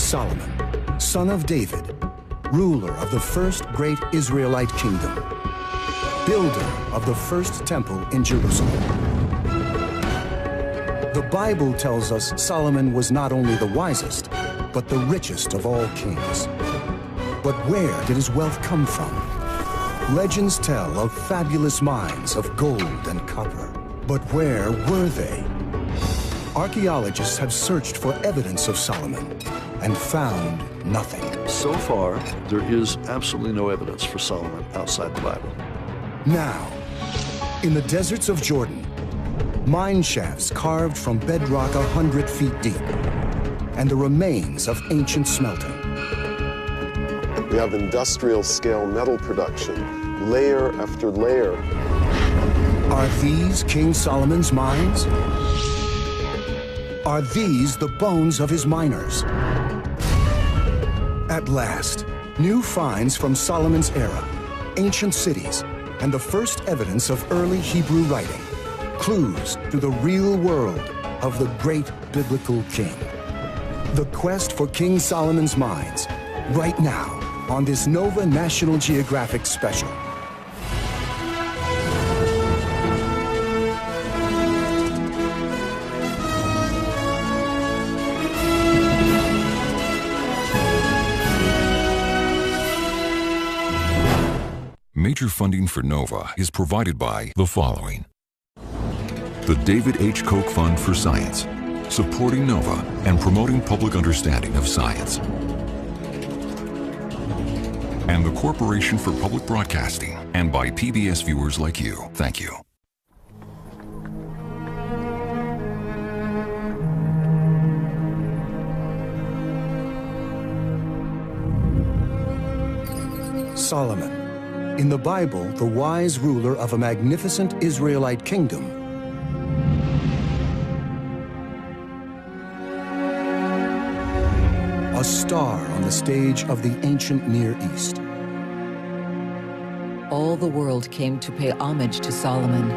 Solomon, son of David, ruler of the first great Israelite kingdom, builder of the first temple in Jerusalem. The Bible tells us Solomon was not only the wisest, but the richest of all kings. But where did his wealth come from? Legends tell of fabulous mines of gold and copper. But where were they? Archaeologists have searched for evidence of Solomon and found nothing. So far, there is absolutely no evidence for Solomon outside the Bible. Now, in the deserts of Jordan, mine shafts carved from bedrock 100 feet deep, and the remains of ancient smelting. We have industrial-scale metal production, layer after layer. Are these King Solomon's mines? Are these the bones of his miners? At last, new finds from Solomon's era, ancient cities, and the first evidence of early Hebrew writing, clues to the real world of the great biblical king. The quest for King Solomon's mines, right now, on this Nova National Geographic special. Major funding for NOVA is provided by the following. The David H. Koch Fund for Science, supporting NOVA and promoting public understanding of science. And the Corporation for Public Broadcasting, and by PBS viewers like you. Thank you. Solomon, in the Bible, the wise ruler of a magnificent Israelite kingdom. A star on the stage of the ancient Near East. All the world came to pay homage to Solomon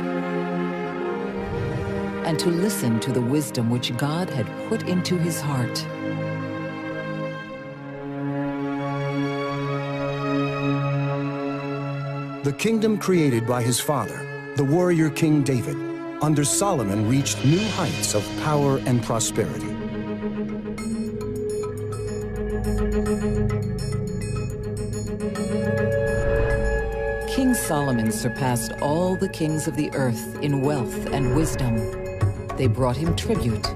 and to listen to the wisdom which God had put into his heart. The kingdom created by his father, the warrior King David, under Solomon reached new heights of power and prosperity. King Solomon surpassed all the kings of the earth in wealth and wisdom. They brought him tribute,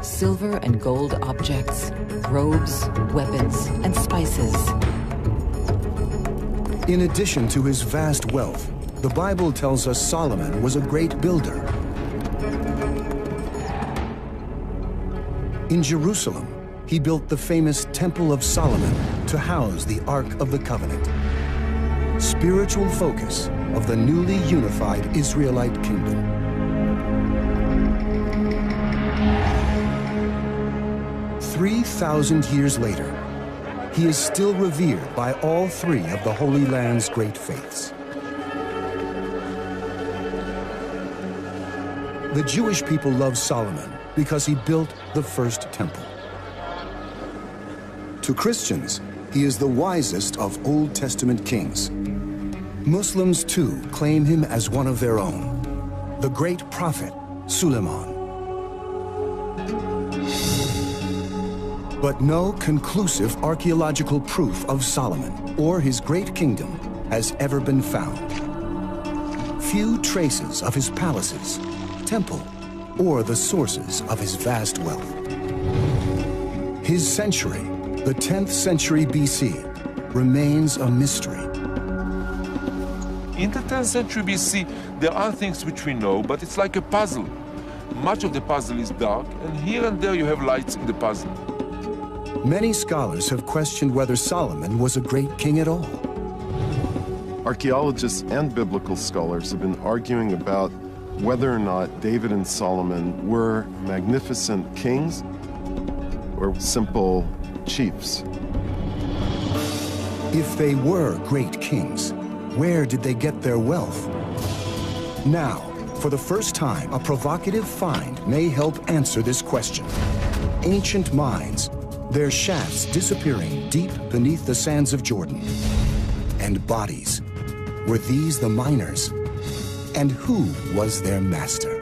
silver and gold objects, robes, weapons, and spices. In addition to his vast wealth, the Bible tells us Solomon was a great builder. In Jerusalem, he built the famous Temple of Solomon to house the Ark of the Covenant, spiritual focus of the newly unified Israelite kingdom. "3,000 years later, he is still revered by all three of the Holy Land's great faiths. The Jewish people love Solomon because he built the first temple. To Christians, he is the wisest of Old Testament kings. Muslims, too, claim him as one of their own, the great prophet Suleiman. But no conclusive archaeological proof of Solomon or his great kingdom has ever been found. Few traces of his palaces, temple, or the sources of his vast wealth. His century, the 10th century BC, remains a mystery. In the 10th century BC, there are things which we know, but it's like a puzzle. Much of the puzzle is dark, and here and there you have lights in the puzzle. Many scholars have questioned whether Solomon was a great king at all. Archaeologists and biblical scholars have been arguing about whether or not David and Solomon were magnificent kings or simple chiefs. If they were great kings, where did they get their wealth? Now, for the first time, a provocative find may help answer this question. Ancient mines their shafts disappearing deep beneath the sands of Jordan. And bodies. Were these the miners? And who was their master?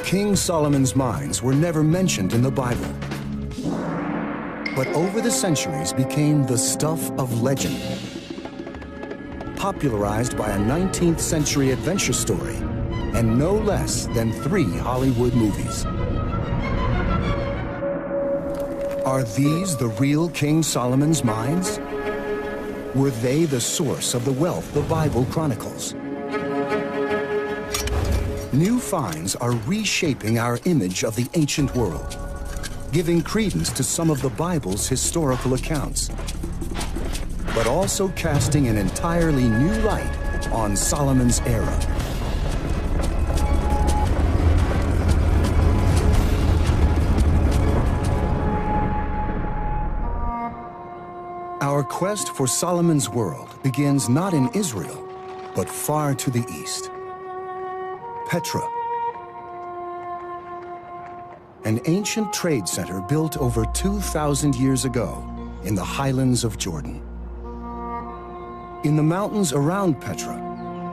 King Solomon's mines were never mentioned in the Bible, but over the centuries became the stuff of legend. Popularized by a 19th century adventure story and no less than 3 Hollywood movies. Are these the real King Solomon's mines? Were they the source of the wealth the Bible chronicles? New finds are reshaping our image of the ancient world, giving credence to some of the Bible's historical accounts, but also casting an entirely new light on Solomon's era. Our quest for Solomon's world begins not in Israel, but far to the east. Petra, an ancient trade center built over 2,000 years ago in the highlands of Jordan. In the mountains around Petra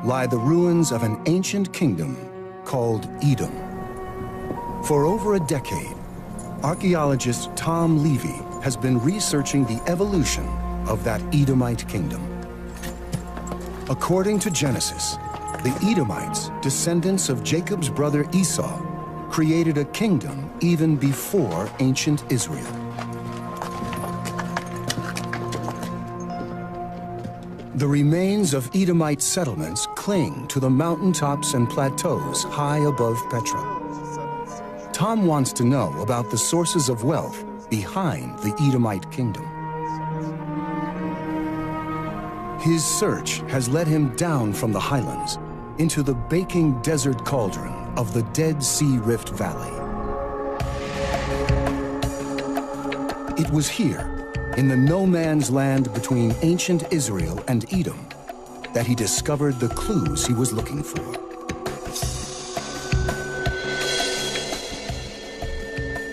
lie the ruins of an ancient kingdom called Edom. For over a decade, archaeologist Tom Levy has been researching the evolution of that Edomite kingdom. According to Genesis, the Edomites, descendants of Jacob's brother Esau, created a kingdom even before ancient Israel. The remains of Edomite settlements cling to the mountaintops and plateaus high above Petra. Tom wants to know about the sources of wealth behind the Edomite kingdom. His search has led him down from the highlands into the baking desert cauldron of the Dead Sea Rift Valley. It was here, in the no-man's land between ancient Israel and Edom, that he discovered the clues he was looking for.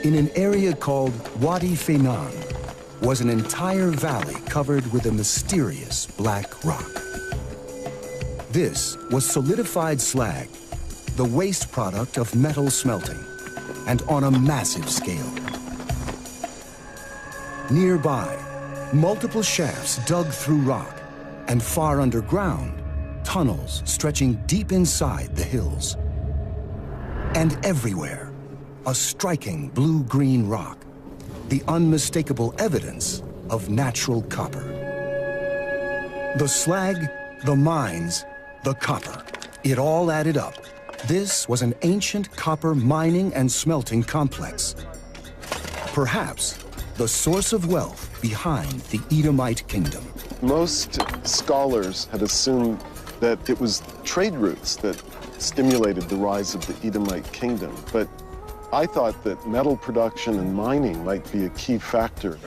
In an area called Wadi Fainan was an entire valley covered with a mysterious black rock. This was solidified slag, the waste product of metal smelting, and on a massive scale. Nearby, multiple shafts dug through rock, and far underground, tunnels stretching deep inside the hills. And everywhere, a striking blue-green rock, the unmistakable evidence of natural copper. The slag, the mines, the copper, it all added up. This was an ancient copper mining and smelting complex. Perhaps the source of wealth behind the Edomite kingdom. Most scholars had assumed that it was trade routes that stimulated the rise of the Edomite kingdom, but I thought that metal production and mining might be a key factor.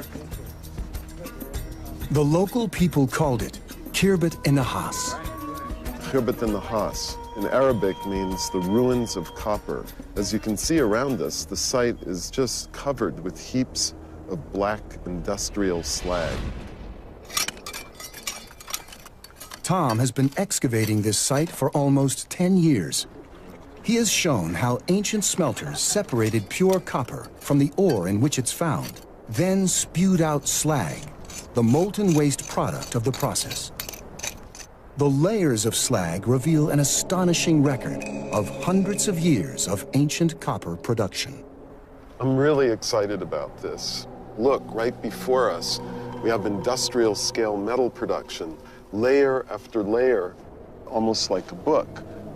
The local people called it Khirbet Nahas. Khirbet Nahas in Arabic means the ruins of copper. As you can see around us, the site is just covered with heaps of black industrial slag. Tom has been excavating this site for almost 10 years. He has shown how ancient smelters separated pure copper from the ore in which it's found, then spewed out slag, the molten waste product of the process. The layers of slag reveal an astonishing record of hundreds of years of ancient copper production. I'm really excited about this. Look, right before us, we have industrial scale metal production, layer after layer, almost like a book,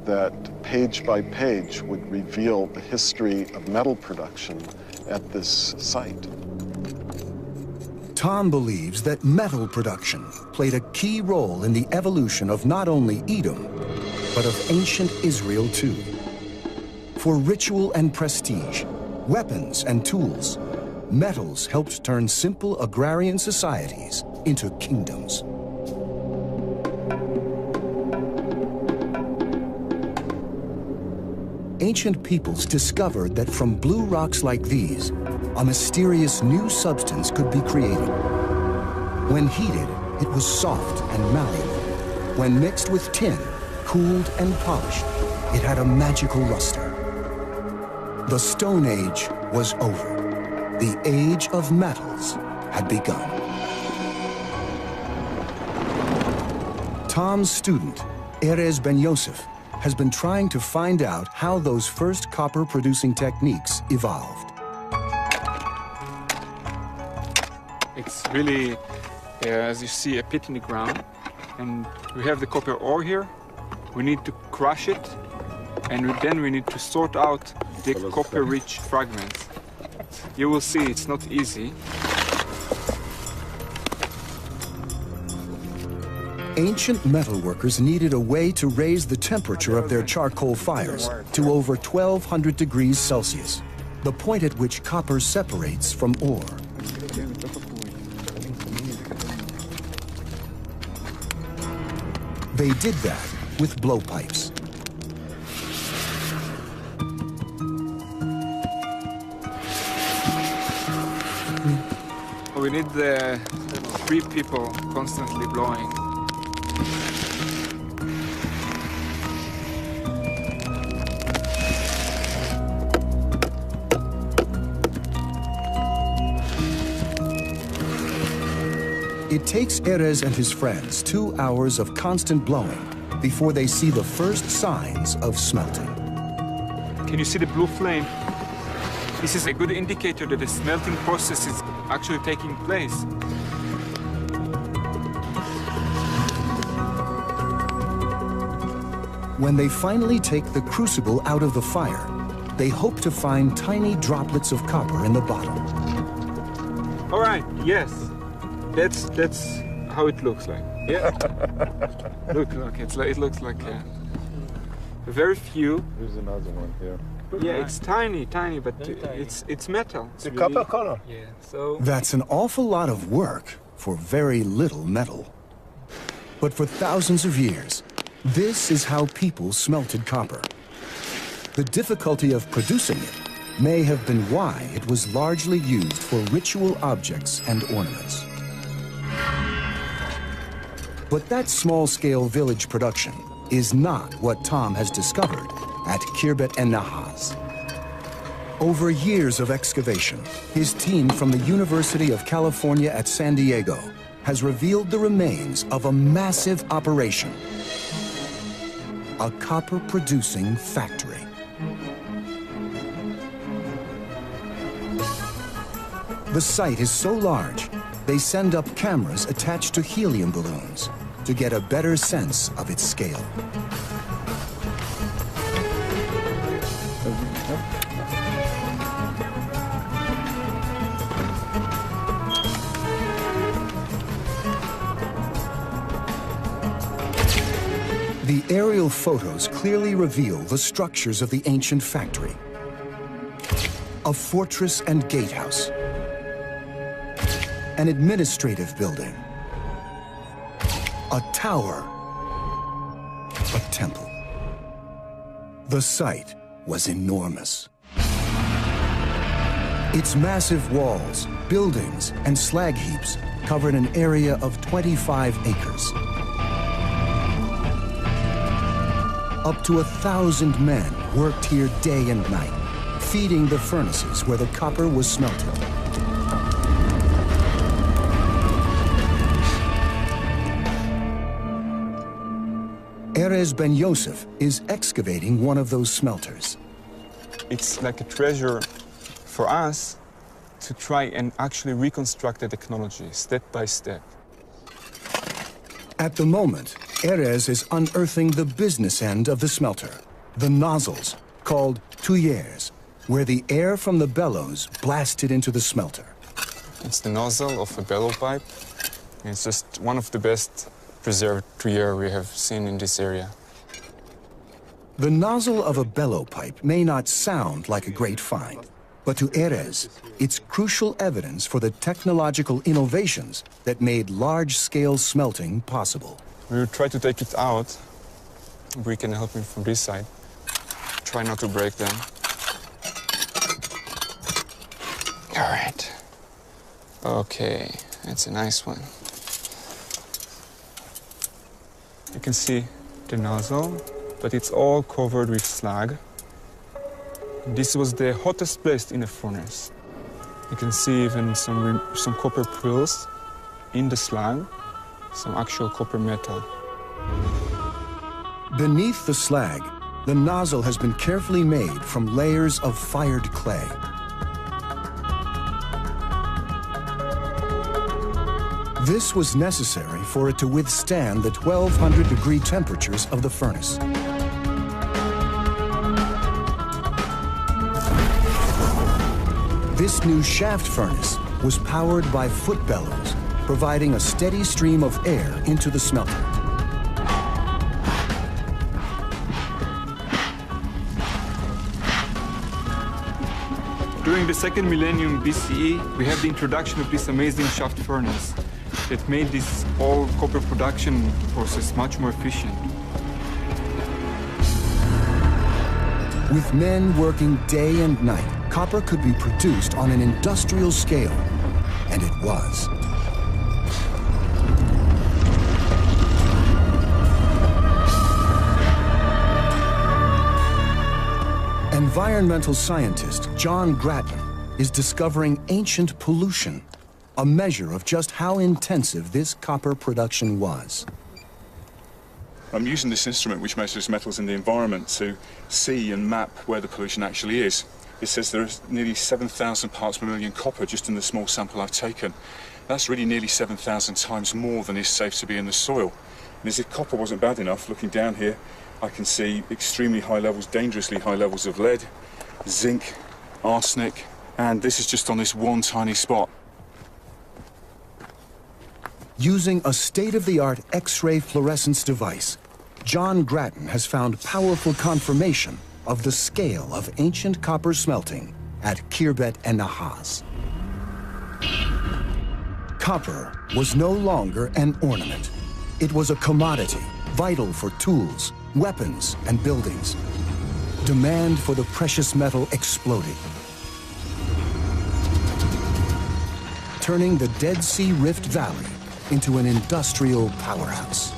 that page by page would reveal the history of metal production at this site. Tom believes that metal production played a key role in the evolution of not only Edom, but of ancient Israel too. For ritual and prestige, weapons and tools, metals helped turn simple agrarian societies into kingdoms. Ancient peoples discovered that from blue rocks like these, a mysterious new substance could be created. When heated, it was soft and malleable. When mixed with tin, cooled and polished, it had a magical luster. The Stone Age was over. The age of metals had begun. Tom's student, Erez Ben Yosef, has been trying to find out how those first copper-producing techniques evolved. It's really, as you see, a pit in the ground. And we have the copper ore here. We need to crush it, and then we need to sort out the copper-rich fragments. You will see it's not easy. Ancient metalworkers needed a way to raise the temperature of their charcoal fires to over 1200 degrees Celsius, the point at which copper separates from ore. They did that with blowpipes. We need the 3 people constantly blowing. It takes Erez and his friends 2 hours of constant blowing before they see the first signs of smelting. Can you see the blue flame? This is a good indicator that the smelting process is actually taking place. When they finally take the crucible out of the fire, they hope to find tiny droplets of copper in the bottom. All right, yes. That's how it looks like. Yeah. look, it looks like very few. There's another one here. Yeah, it's tiny, but it's metal. It's a copper color. Yeah, so... That's an awful lot of work for very little metal. But for thousands of years, this is how people smelted copper. The difficulty of producing it may have been why it was largely used for ritual objects and ornaments. But that small-scale village production is not what Tom has discovered at Khirbet en Nahas. Over years of excavation, his team from the University of California at San Diego has revealed the remains of a massive operation, a copper-producing factory. The site is so large, they send up cameras attached to helium balloons to get a better sense of its scale. The aerial photos clearly reveal the structures of the ancient factory. A fortress and gatehouse. An administrative building. A tower. A temple. The site was enormous. Its massive walls, buildings, and slag heaps covered an area of 25 acres. Up to 1,000 men worked here day and night, feeding the furnaces where the copper was smelted. Erez Ben Yosef is excavating one of those smelters. It's like a treasure for us to try and actually reconstruct the technology step by step. At the moment, Erez is unearthing the business end of the smelter, the nozzles, called tuyères, where the air from the bellows blasted into the smelter. It's the nozzle of a bellow pipe. It's just one of the best preserved tuyères we have seen in this area. The nozzle of a bellow pipe may not sound like a great find, but to Erez, it's crucial evidence for the technological innovations that made large-scale smelting possible. We will try to take it out. We can help him from this side. Try not to break them. All right. Okay, that's a nice one. You can see the nozzle, but it's all covered with slag. This was the hottest place in the furnace. You can see even some copper prills in the slag, some actual copper metal. Beneath the slag, the nozzle has been carefully made from layers of fired clay. This was necessary for it to withstand the 1200-degree temperatures of the furnace. This new shaft furnace was powered by foot bellows, providing a steady stream of air into the smelter. During the second millennium BCE, we had the introduction of this amazing shaft furnace that made this whole copper production process much more efficient. With men working day and night, copper could be produced on an industrial scale, and it was. Environmental scientist John Grattan is discovering ancient pollution, a measure of just how intensive this copper production was. I'm using this instrument which measures metals in the environment to see and map where the pollution actually is. It says there is nearly 7,000 parts per million copper just in the small sample I've taken. That's really nearly 7,000 times more than is safe to be in the soil. And as if copper wasn't bad enough, looking down here, I can see extremely high levels, dangerously high levels of lead, zinc, arsenic, and this is just on this one tiny spot. Using a state-of-the-art X-ray fluorescence device, John Grattan has found powerful confirmation of the scale of ancient copper smelting at Khirbet and Nahas. Copper was no longer an ornament. It was a commodity, vital for tools, weapons, and buildings. Demand for the precious metal exploded, turning the Dead Sea Rift Valley into an industrial powerhouse.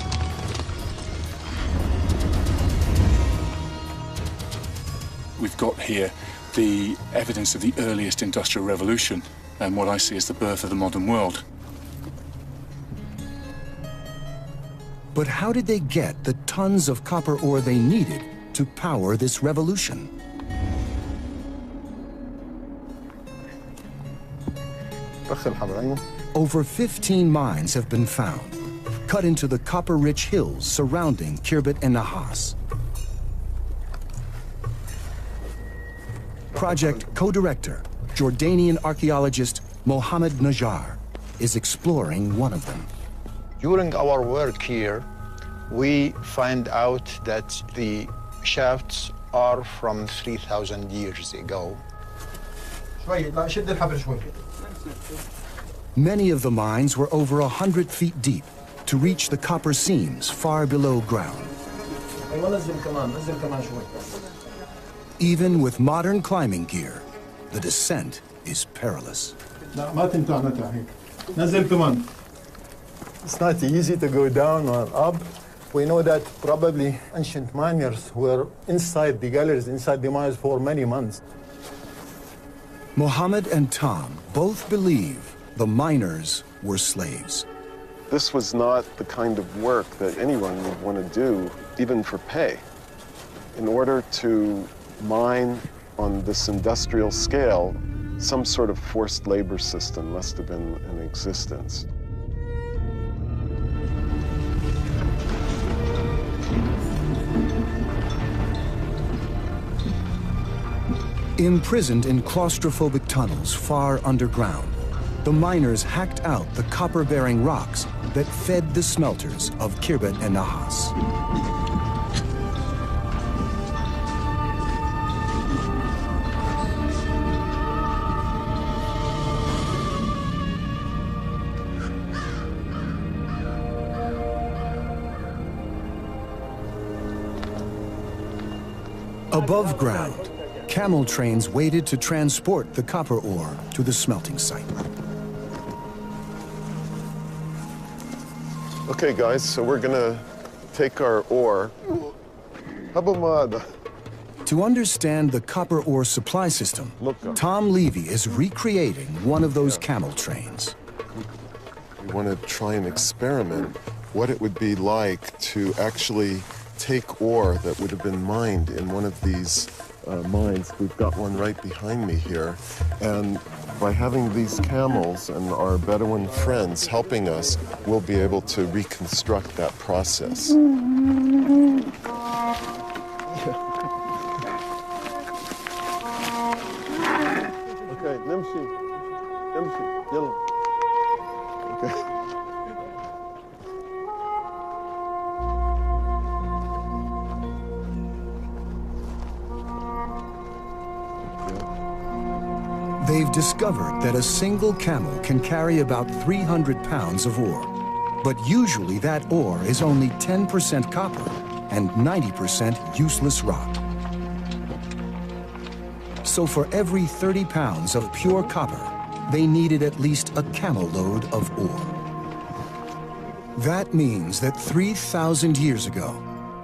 We've got here the evidence of the earliest industrial revolution and what I see as the birth of the modern world. But how did they get the tons of copper ore they needed to power this revolution? Over 15 mines have been found, cut into the copper-rich hills surrounding Khirbet and Nahas. Project co-director, Jordanian archaeologist Mohammed Najjar, is exploring one of them. During our work here, we find out that the shafts are from 3,000 years ago. Many of the mines were over 100 feet deep to reach the copper seams far below ground. Even with modern climbing gear, the descent is perilous. It's not easy to go down or up. We know that probably ancient miners were inside the galleries, inside the mines for many months. Mohammed and Tom both believe the miners were slaves. This was not the kind of work that anyone would want to do, even for pay. In order to mine on this industrial scale, some sort of forced labor system must have been in existence. Imprisoned in claustrophobic tunnels far underground, the miners hacked out the copper-bearing rocks that fed the smelters of Khirbet and Nahas. Above ground, camel trains waited to transport the copper ore to the smelting site. Okay, guys, so we're gonna take our ore. To understand the copper ore supply system, Tom Levy is recreating one of those camel trains. We want to try and experiment what it would be like to actually take ore that would have been mined in one of these mines. We've got one right behind me here. And by having these camels and our Bedouin friends helping us, we'll be able to reconstruct that process. Okay, nimshi, yellow. Okay. They've discovered that a single camel can carry about 300 pounds of ore. But usually that ore is only 10% copper and 90% useless rock. So for every 30 pounds of pure copper, they needed at least a camel load of ore. That means that 3,000 years ago,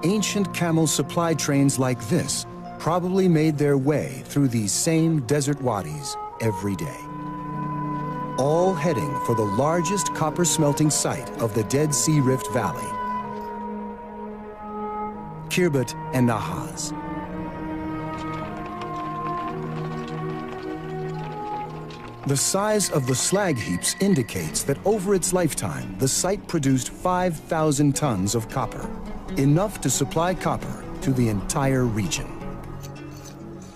ancient camel supply trains like this probably made their way through these same desert wadis every day, all heading for the largest copper smelting site of the Dead Sea Rift Valley, Khirbet and Nahaz. The size of the slag heaps indicates that over its lifetime, the site produced 5,000 tons of copper, enough to supply copper to the entire region.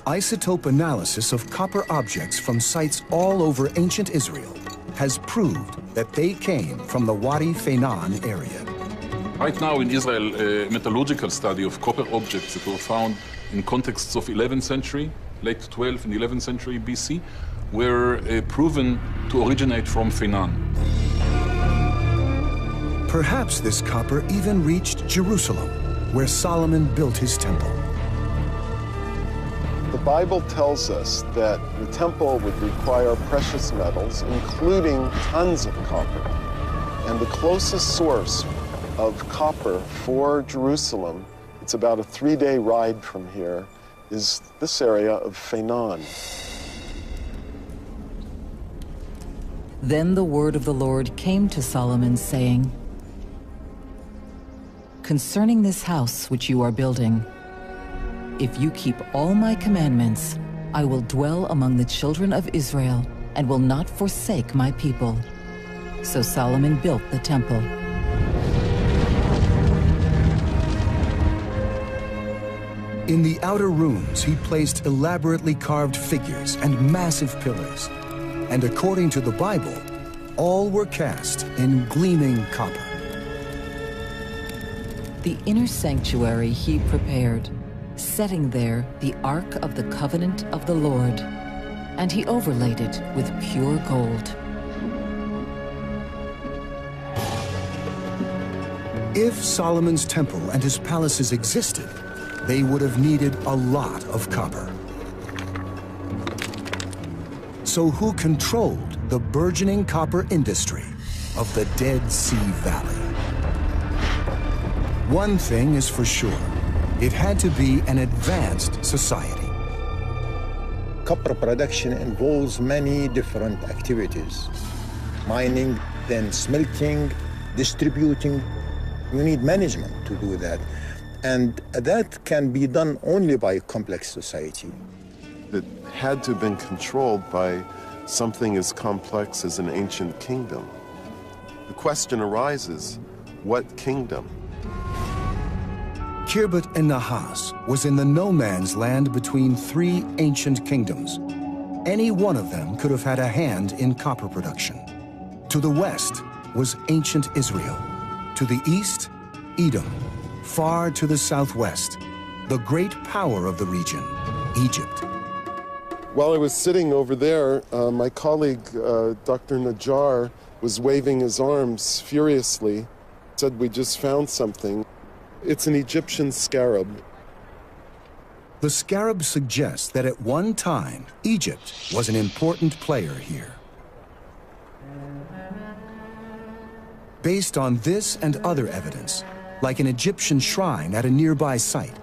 Isotope analysis of copper objects from sites all over ancient Israel has proved that they came from the Wadi Feinan area. Right now in Israel, a metallurgical study of copper objects that were found in contexts of 11th century, late 12th and 11th century BC, were proven to originate from Feinan. Perhaps this copper even reached Jerusalem, where Solomon built his temple. The Bible tells us that the temple would require precious metals, including tons of copper. And the closest source of copper for Jerusalem, it's about a 3-day ride from here, is this area of Feinan. Then the word of the Lord came to Solomon, saying, "Concerning this house which you are building, if you keep all my commandments, I will dwell among the children of Israel and will not forsake my people." So Solomon built the temple. In the outer rooms, he placed elaborately carved figures and massive pillars. And according to the Bible, all were cast in gleaming copper. The inner sanctuary he prepared, setting there the Ark of the Covenant of the Lord, and he overlaid it with pure gold. If Solomon's temple and his palaces existed, they would have needed a lot of copper. So who controlled the burgeoning copper industry of the Dead Sea Valley? One thing is for sure, it had to be an advanced society. Copper production involves many different activities. Mining, then smelting, distributing. You need management to do that. And that can be done only by a complex society. It had to have been controlled by something as complex as an ancient kingdom. The question arises, what kingdom? Khirbet and Nahas was in the no man's land between 3 ancient kingdoms. Any one of them could have had a hand in copper production. To the west was ancient Israel. To the east, Edom. Far to the southwest, the great power of the region, Egypt. While I was sitting over there, my colleague, Dr. Najjar, was waving his arms furiously, said, "We just found something. It's an Egyptian scarab." The scarab suggests that at one time, Egypt was an important player here. Based on this and other evidence, like an Egyptian shrine at a nearby site,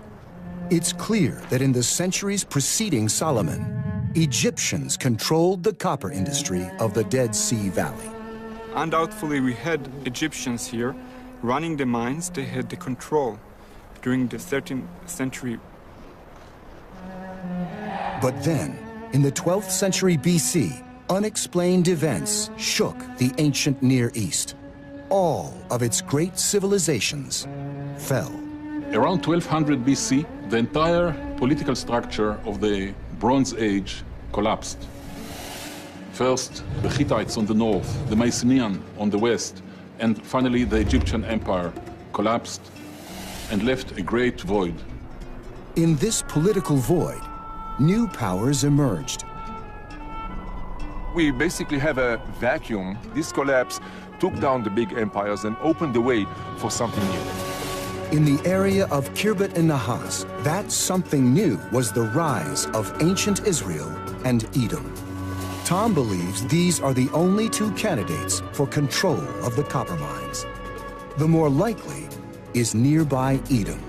it's clear that in the centuries preceding Solomon, Egyptians controlled the copper industry of the Dead Sea Valley. Undoubtedly, we had Egyptians here running the mines. They had the control during the 13th century. But then, in the 12th century BC, unexplained events shook the ancient Near East. All of its great civilizations fell. Around 1200 BC, the entire political structure of the Bronze Age collapsed. First, the Hittites on the north, the Mycenaean on the west, and finally the Egyptian Empire collapsed and left a great void. In this political void, new powers emerged. We basically have a vacuum. This collapse took down the big empires and opened the way for something new. In the area of Khirbet and Nahas, that something new was the rise of ancient Israel and Edom. Tom believes these are the only two candidates for control of the copper mines. The more likely is nearby Edom.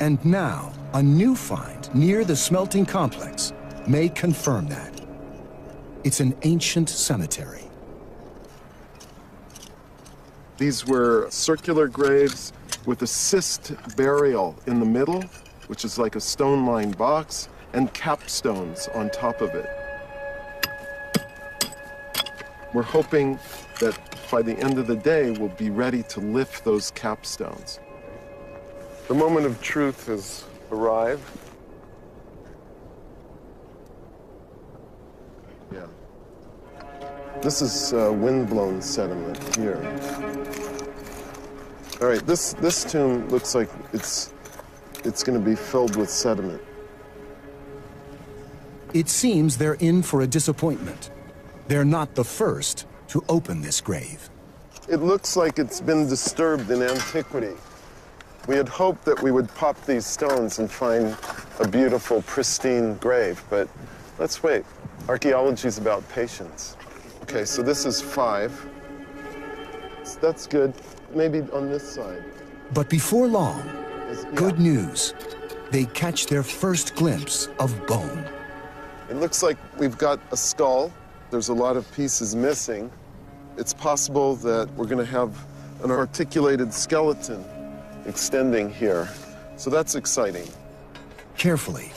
And now, a new find near the smelting complex may confirm that. It's an ancient cemetery. These were circular graves with a cyst burial in the middle, which is like a stone-lined box, and capstones on top of it. We're hoping that by the end of the day, we'll be ready to lift those capstones. The moment of truth has arrived. Yeah. This is wind-blown sediment here. All right, this tomb looks like it's going to be filled with sediment. It seems they're in for a disappointment. They're not the first to open this grave. It looks like it's been disturbed in antiquity. We had hoped that we would pop these stones and find a beautiful, pristine grave, but let's wait. Archaeology's about patience. Okay, so this is 5. That's good. Maybe on this side. But before long, good news. They catch their first glimpse of bone. It looks like we've got a skull. There's a lot of pieces missing. It's possible that we're going to have an articulated skeleton extending here. So that's exciting. Carefully,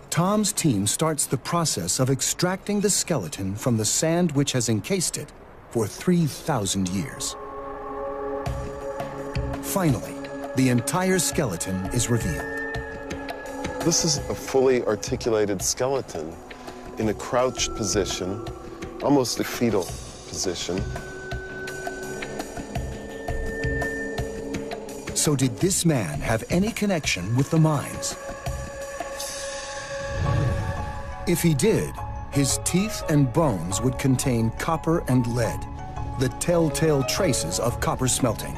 Tom's team starts the process of extracting the skeleton from the sand which has encased it for 3,000 years. Finally, the entire skeleton is revealed. This is a fully articulated skeleton in a crouched position, almost a fetal position. So did this man have any connection with the mines? If he did, his teeth and bones would contain copper and lead, the telltale traces of copper smelting.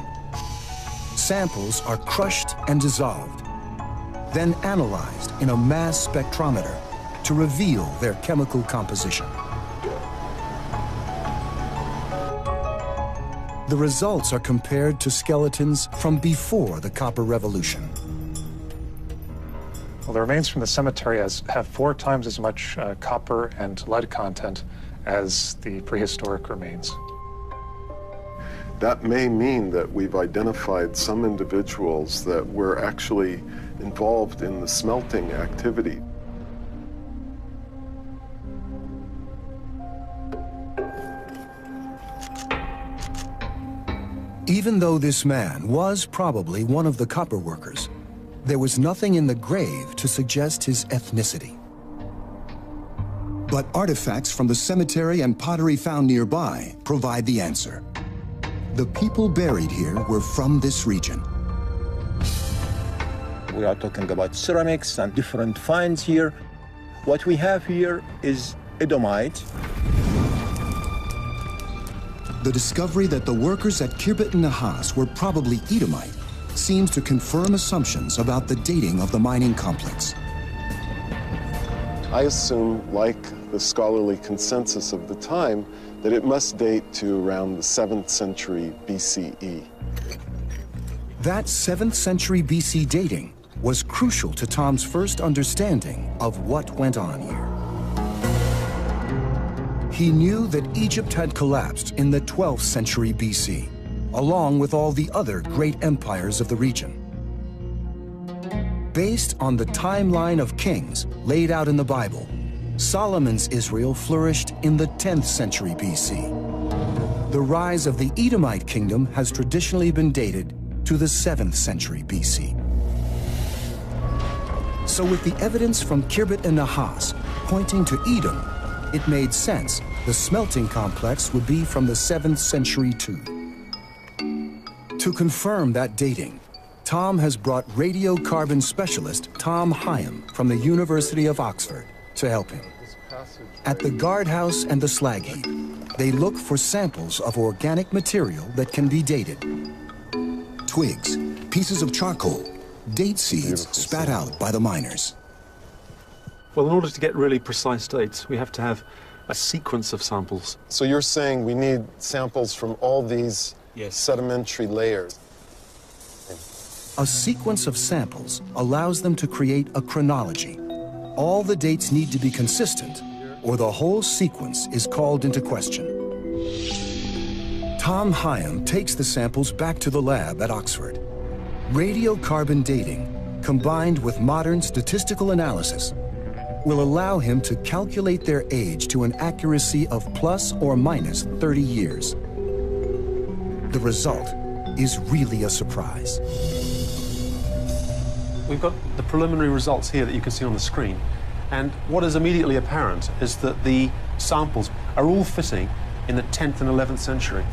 Samples are crushed and dissolved, then analyzed in a mass spectrometer to reveal their chemical composition. The results are compared to skeletons from before the Copper Revolution. Well, the remains from the cemetery have 4 times as much copper and lead content as the prehistoric remains. That may mean that we've identified some individuals that were actually involved in the smelting activity. Even though this man was probably one of the copper workers, there was nothing in the grave to suggest his ethnicity. But artifacts from the cemetery and pottery found nearby provide the answer. The people buried here were from this region. We are talking about ceramics and different finds here. What we have here is Edomite. The discovery that the workers at Khirbet and Nahas were probably Edomite seems to confirm assumptions about the dating of the mining complex. I assume, like the scholarly consensus of the time, that it must date to around the 7th century BCE. That 7th century BC dating was crucial to Tom's first understanding of what went on here. He knew that Egypt had collapsed in the 12th century BC, along with all the other great empires of the region. Based on the timeline of kings laid out in the Bible, Solomon's Israel flourished in the 10th century BC. The rise of the Edomite kingdom has traditionally been dated to the 7th century BC. So with the evidence from Khirbet and Nahas pointing to Edom, it made sense the smelting complex would be from the 7th century too. To confirm that dating, Tom has brought radiocarbon specialist Tom Hyam from the University of Oxford to help him. At the guardhouse and the slag heap, they look for samples of organic material that can be dated. Twigs, pieces of charcoal, date seeds spat out by the miners. Well, in order to get really precise dates, we have to have a sequence of samples. So you're saying we need samples from all these sedimentary layers? A sequence of samples allows them to create a chronology. All the dates need to be consistent, or the whole sequence is called into question. Tom Hyam takes the samples back to the lab at Oxford. Radiocarbon dating, combined with modern statistical analysis, will allow him to calculate their age to an accuracy of plus or minus 30 years. The result is really a surprise. We've got the preliminary results here that you can see on the screen. And what is immediately apparent is that the samples are all fitting in the 10th and 11th century.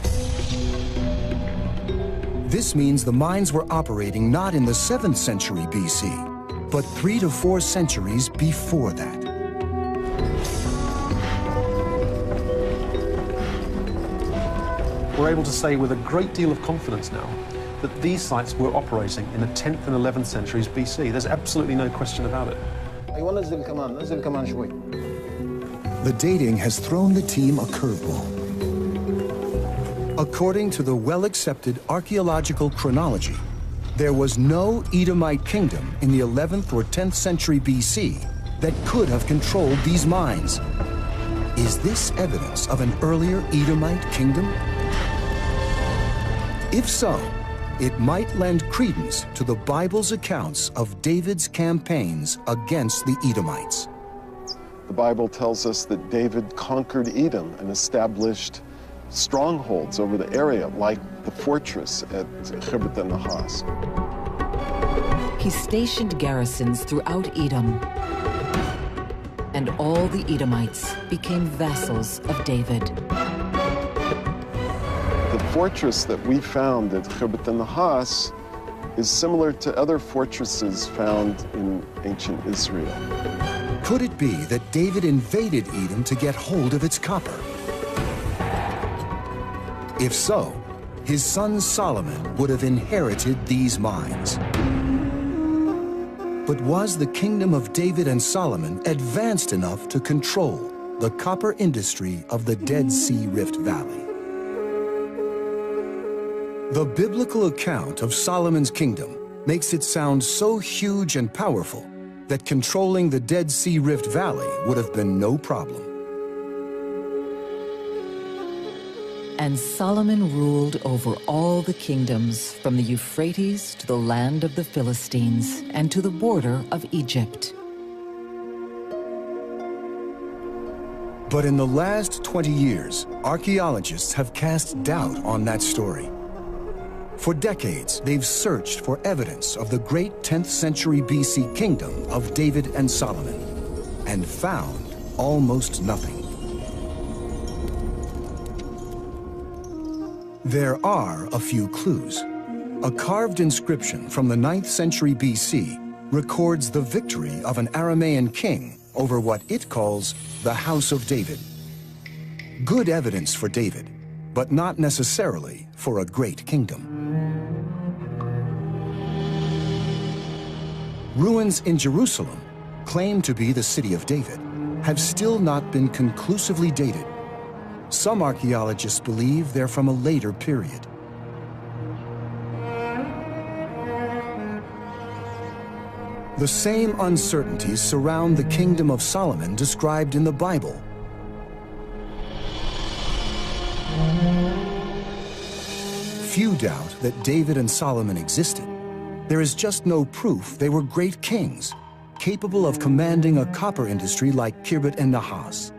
This means the mines were operating not in the 7th century BC, but 3 to 4 centuries before that. We're able to say with a great deal of confidence now that these sites were operating in the 10th and 11th centuries BC. There's absolutely no question about it. The dating has thrown the team a curveball. According to the well-accepted archaeological chronology, there was no Edomite kingdom in the 11th or 10th century BC that could have controlled these mines. Is this evidence of an earlier Edomite kingdom? If so, it might lend credence to the Bible's accounts of David's campaigns against the Edomites. The Bible tells us that David conquered Edom and established strongholds over the area, like the fortress at Khirbet and Nahas. He stationed garrisons throughout Edom, and all the Edomites became vassals of David. The fortress that we found at Khirbet and Nahas is similar to other fortresses found in ancient Israel. Could it be that David invaded Edom to get hold of its copper? If so, his son Solomon would have inherited these mines. But was the kingdom of David and Solomon advanced enough to control the copper industry of the Dead Sea Rift Valley? The biblical account of Solomon's kingdom makes it sound so huge and powerful that controlling the Dead Sea Rift Valley would have been no problem. And Solomon ruled over all the kingdoms, from the Euphrates to the land of the Philistines and to the border of Egypt. But in the last 20 years, archaeologists have cast doubt on that story. For decades, they've searched for evidence of the great 10th century BC kingdom of David and Solomon, and found almost nothing. There are a few clues. A carved inscription from the 9th century BC records the victory of an Aramaean king over what it calls the House of David. Good evidence for David, but not necessarily for a great kingdom. Ruins in Jerusalem, claimed to be the city of David, have still not been conclusively dated. Some archaeologists believe they're from a later period. The same uncertainties surround the kingdom of Solomon described in the Bible. Few doubt that David and Solomon existed. There is just no proof they were great kings, capable of commanding a copper industry like Khirbet and Nahas.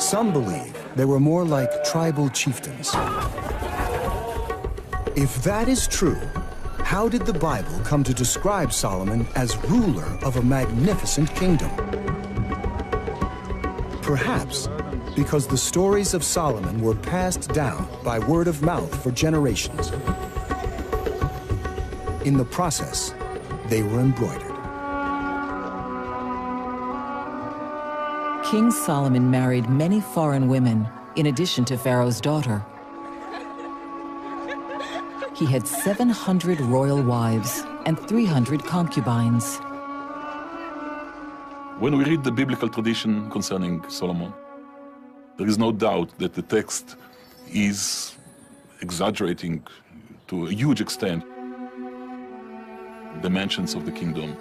Some believe they were more like tribal chieftains. If that is true, how did the Bible come to describe Solomon as ruler of a magnificent kingdom? Perhaps because the stories of Solomon were passed down by word of mouth for generations. In the process, they were embroidered. King Solomon married many foreign women, in addition to Pharaoh's daughter. He had 700 royal wives and 300 concubines. When we read the biblical tradition concerning Solomon, there is no doubt that the text is exaggerating to a huge extent the mansions of the kingdom,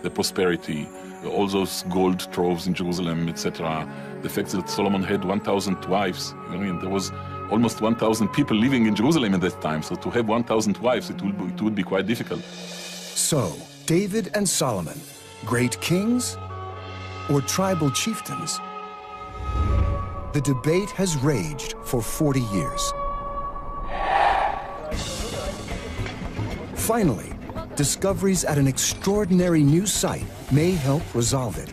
the prosperity, all those gold troves in Jerusalem, etc. The fact that Solomon had 1,000 wives. I mean, there was almost 1,000 people living in Jerusalem at that time, so to have 1,000 wives, it would be quite difficult. So, David and Solomon, great kings or tribal chieftains? The debate has raged for 40 years. Finally, discoveries at an extraordinary new site may help resolve it.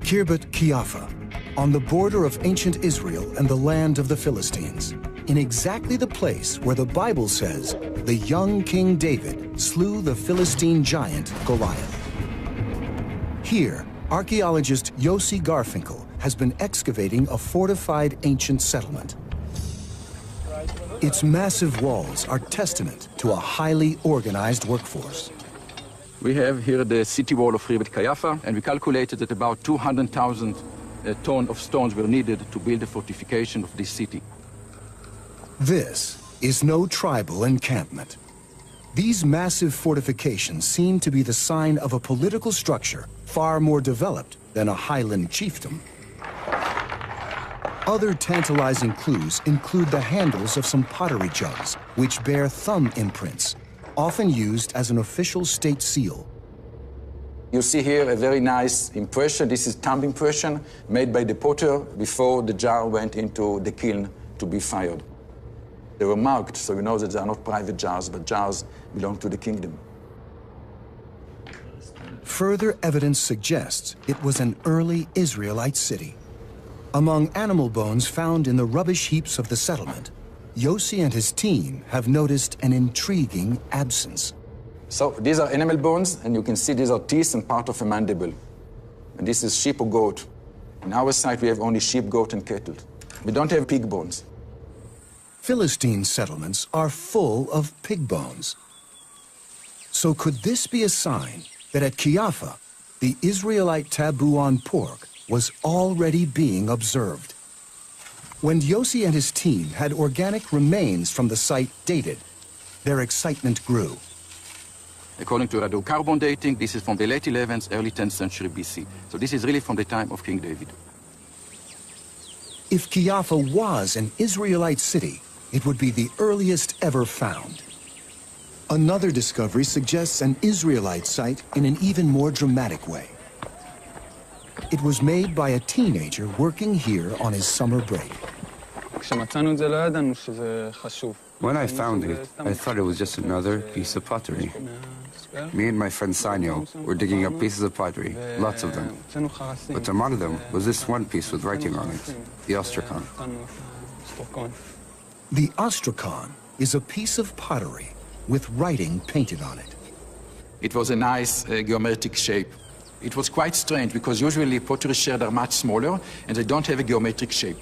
Khirbet Kiafa, on the border of ancient Israel and the land of the Philistines, in exactly the place where the Bible says the young King David slew the Philistine giant Goliath. Here, archaeologist Yossi Garfinkel has been excavating a fortified ancient settlement. Its massive walls are testament to a highly organized workforce. We have here the city wall of Khirbet Kiafa, and we calculated that about 200,000 tons of stones were needed to build a fortification of this city. This is no tribal encampment. These massive fortifications seem to be the sign of a political structure far more developed than a highland chiefdom. Other tantalizing clues include the handles of some pottery jugs, which bear thumb imprints, often used as an official state seal. You see here a very nice impression. This is thumb impression made by the potter before the jar went into the kiln to be fired. They were marked, so you know that they are not private jars, but jars belong to the kingdom. Further evidence suggests it was an early Israelite city. Among animal bones found in the rubbish heaps of the settlement, Yossi and his team have noticed an intriguing absence. So these are animal bones, and you can see these are teeth and part of a mandible. And this is sheep or goat. In our site, we have only sheep, goat, and cattle. We don't have pig bones. Philistine settlements are full of pig bones. So could this be a sign that at Kiafa, the Israelite taboo on pork was already being observed? When Yossi and his team had organic remains from the site dated, their excitement grew. According to radiocarbon dating, this is from the late 11th, early 10th century BC. So this is really from the time of King David. If Kiafa was an Israelite city, it would be the earliest ever found. Another discovery suggests an Israelite site in an even more dramatic way. It was made by a teenager working here on his summer break. When I found it, I thought it was just another piece of pottery. Me and my friend Sanyo were digging up pieces of pottery, lots of them. But among them was this one piece with writing on it, the ostrakon. The ostrakon is a piece of pottery with writing painted on it. It was a nice geometric shape. It was quite strange because usually pottery shards are much smaller and they don't have a geometric shape.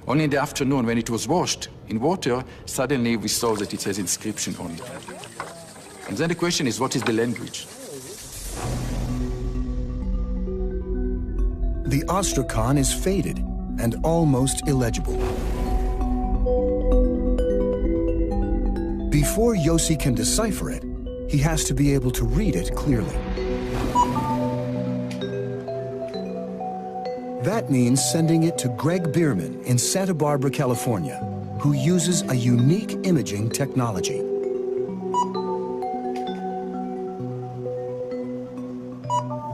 Only in the afternoon, when it was washed in water, suddenly we saw that it has inscription on it. And then the question is, what is the language? The Ostrakhan is faded and almost illegible. Before Yossi can decipher it, he has to be able to read it clearly. That means sending it to Greg Bierman in Santa Barbara, California, who uses a unique imaging technology.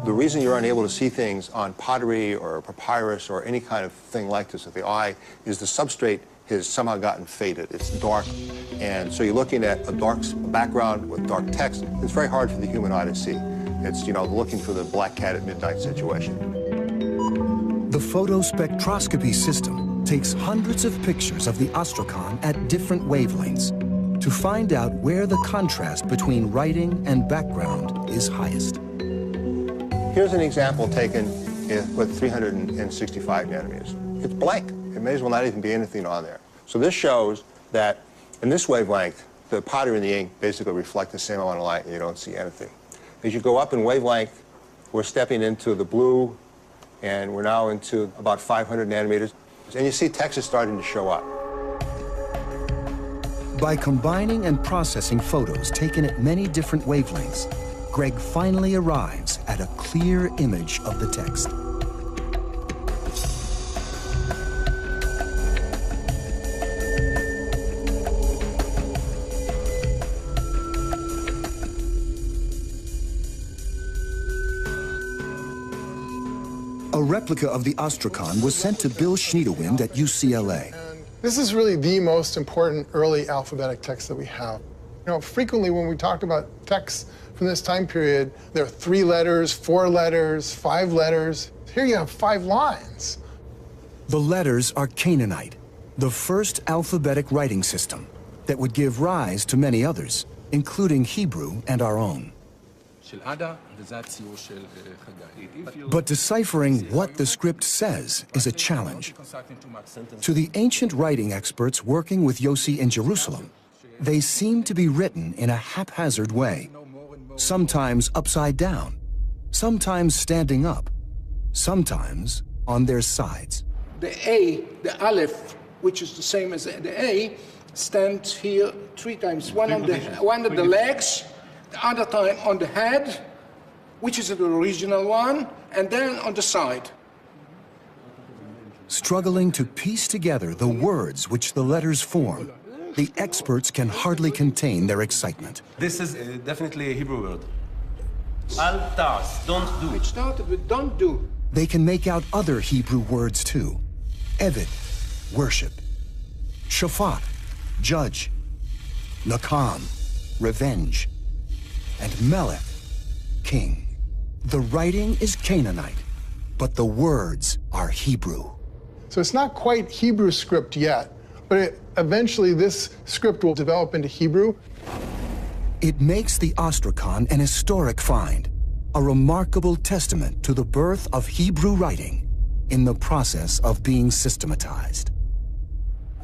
The reason you're unable to see things on pottery or papyrus or any kind of thing like this with the eye is the substrate has somehow gotten faded. It's dark, and so you're looking at a dark background with dark text. It's very hard for the human eye to see. It's, you know, looking for the black cat at midnight situation. The photospectroscopy system takes hundreds of pictures of the Ostrakhan at different wavelengths to find out where the contrast between writing and background is highest. Here's an example taken with 365 nanometers. It's blank. It may as well not even be anything on there. So this shows that in this wavelength, the pottery and the ink basically reflect the same amount of light and you don't see anything. As you go up in wavelength, we're stepping into the blue, and we're now into about 500 nanometers. And you see text is starting to show up. By combining and processing photos taken at many different wavelengths, Greg finally arrives at a clear image of the text. A replica of the Ostrakhan was sent to Bill Schniedewind at UCLA. This is really the most important early alphabetic text that we have. You know, frequently when we talk about texts from this time period, there are 3 letters, 4 letters, 5 letters. Here you have 5 lines. The letters are Canaanite, the first alphabetic writing system that would give rise to many others, including Hebrew and our own. But deciphering what the script says is a challenge. To the ancient writing experts working with Yossi in Jerusalem, they seem to be written in a haphazard way, sometimes upside down, sometimes standing up, sometimes on their sides. The A, the Aleph, which is the same as the A, stands here 3 times. One on the legs, the other time on the head, which is the original one, and then on the side. Struggling to piece together the words which the letters form, the experts can hardly contain their excitement. This is definitely a Hebrew word. Al tas, don't do. It started with don't do. They can make out other Hebrew words too. Eved, worship. Shafat, judge. Nakam, revenge. And Melech, king. The writing is Canaanite, but the words are Hebrew. So it's not quite Hebrew script yet, but eventually this script will develop into Hebrew. It makes the Ostrakhan an historic find, a remarkable testament to the birth of Hebrew writing in the process of being systematized.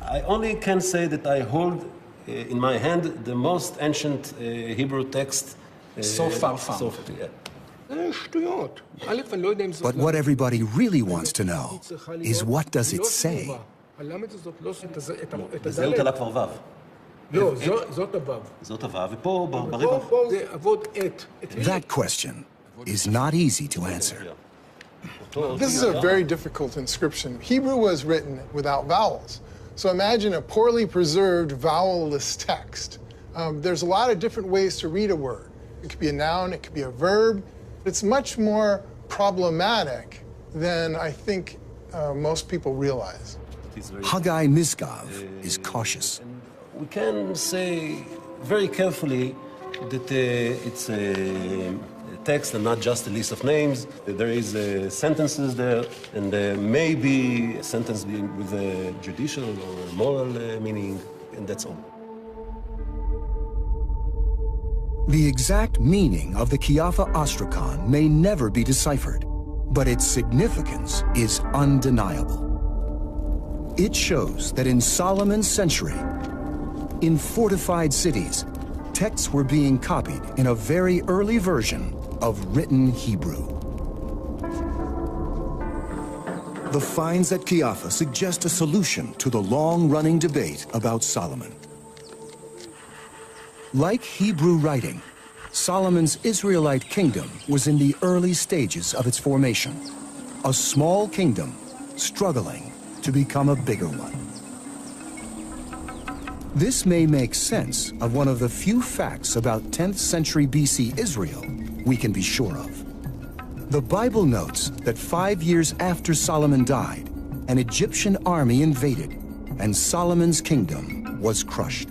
I only can say that I hold in my hand the most ancient Hebrew text so far found. But what everybody really wants to know is, what does it say? That question is not easy to answer. This is a very difficult inscription. Hebrew was written without vowels. So imagine a poorly preserved vowel-less text. There's a lot of different ways to read a word. It could be a noun, it could be a verb. It's much more problematic than I think most people realize. Haggai Misgav is cautious. We can say very carefully that it's a text and not just a list of names. There is sentences there, and maybe a sentence with a judicial or moral meaning, and that's all. The exact meaning of the Kiafa Ostrakhan may never be deciphered, but its significance is undeniable. It shows that in Solomon's century, in fortified cities, texts were being copied in a very early version of written Hebrew. The finds at Kiafa suggest a solution to the long-running debate about Solomon. Like Hebrew writing, Solomon's Israelite kingdom was in the early stages of its formation, a small kingdom struggling to become a bigger one. This may make sense of one of the few facts about 10th century BC Israel we can be sure of. The Bible notes that 5 years after Solomon died, an Egyptian army invaded, and Solomon's kingdom was crushed.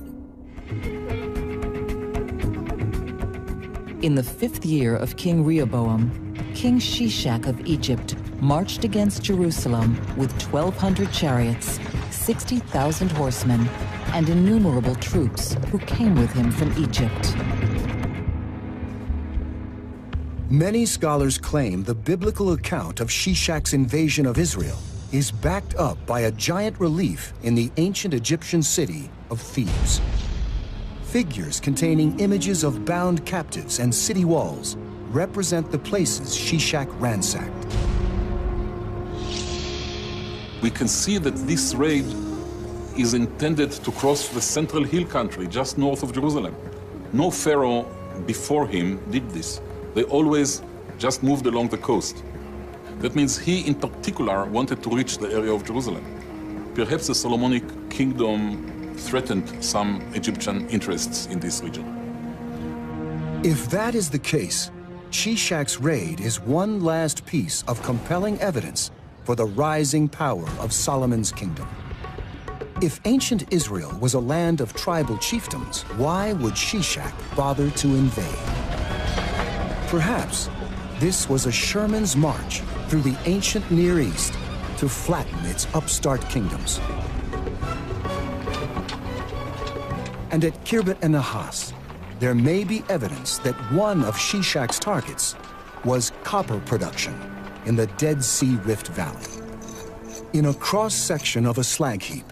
In the 5th year of King Rehoboam, King Shishak of Egypt marched against Jerusalem with 1,200 chariots, 60,000 horsemen, and innumerable troops who came with him from Egypt. Many scholars claim the biblical account of Shishak's invasion of Israel is backed up by a giant relief in the ancient Egyptian city of Thebes. Figures containing images of bound captives and city walls represent the places Shishak ransacked. We can see that this raid is intended to cross the central hill country just north of Jerusalem. No pharaoh before him did this. They always just moved along the coast. That means he, in particular, wanted to reach the area of Jerusalem. Perhaps the Solomonic kingdom threatened some Egyptian interests in this region. If that is the case, Shishak's raid is one last piece of compelling evidence for the rising power of Solomon's kingdom. If ancient Israel was a land of tribal chiefdoms, why would Shishak bother to invade? Perhaps this was a Sherman's march through the ancient Near East to flatten its upstart kingdoms. And at Khirbet and Nahas, there may be evidence that one of Shishak's targets was copper production in the Dead Sea Rift Valley. In a cross-section of a slag heap,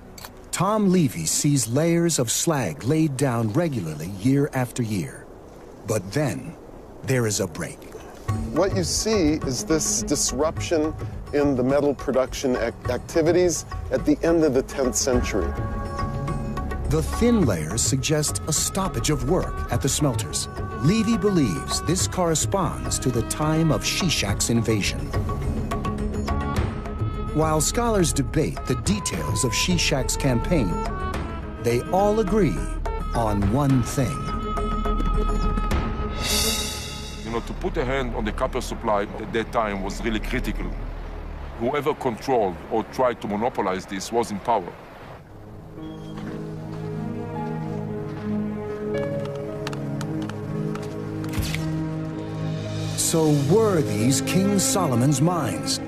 Tom Levy sees layers of slag laid down regularly year after year. But then, there is a break. What you see is this disruption in the metal production activities at the end of the 10th century. The thin layers suggest a stoppage of work at the smelters. Levy believes this corresponds to the time of Shishak's invasion. While scholars debate the details of Shishak's campaign, they all agree on one thing. You know, to put a hand on the copper supply at that time was really critical. Whoever controlled or tried to monopolize this was in power. So were these King Solomon's mines?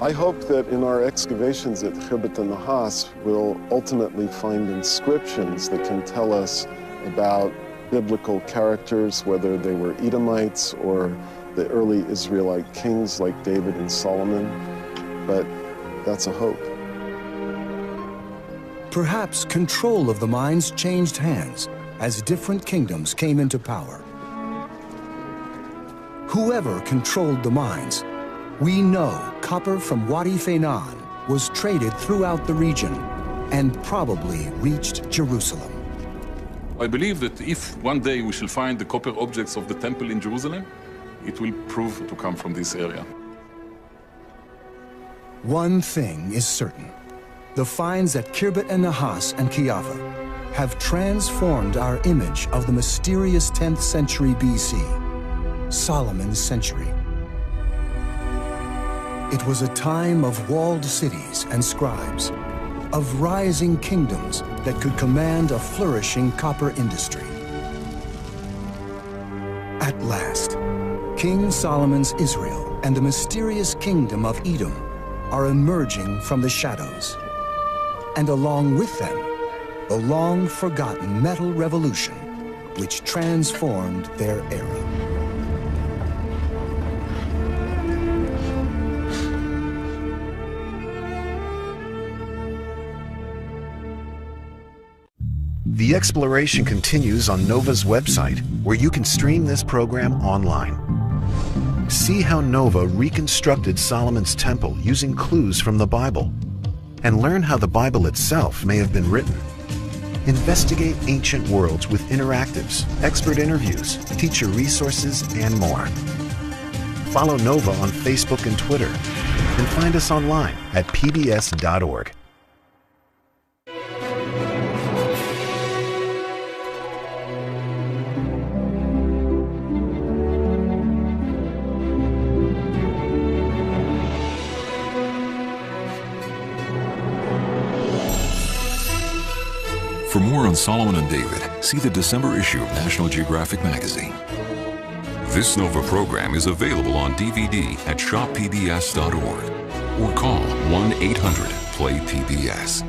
I hope that in our excavations at Khirbet and Nahas, we'll ultimately find inscriptions that can tell us about biblical characters, whether they were Edomites or the early Israelite kings like David and Solomon, but that's a hope. Perhaps control of the mines changed hands as different kingdoms came into power. Whoever controlled the mines, we know copper from Wadi Fainan was traded throughout the region and probably reached Jerusalem. I believe that if one day we shall find the copper objects of the temple in Jerusalem, it will prove to come from this area. One thing is certain. The finds at Khirbet and Nahas and Kiafa have transformed our image of the mysterious 10th century BC, Solomon's century. It was a time of walled cities and scribes, of rising kingdoms that could command a flourishing copper industry. At last, King Solomon's Israel and the mysterious kingdom of Edom are emerging from the shadows. And along with them, the long-forgotten metal revolution, which transformed their era. The exploration continues on NOVA's website, where you can stream this program online. See how NOVA reconstructed Solomon's temple using clues from the Bible, and learn how the Bible itself may have been written. Investigate ancient worlds with interactives, expert interviews, teacher resources, and more. Follow NOVA on Facebook and Twitter, and find us online at pbs.org. For more on Solomon and David, see the December issue of National Geographic magazine. This NOVA program is available on DVD at shoppbs.org or call 1-800-PLAY-PBS.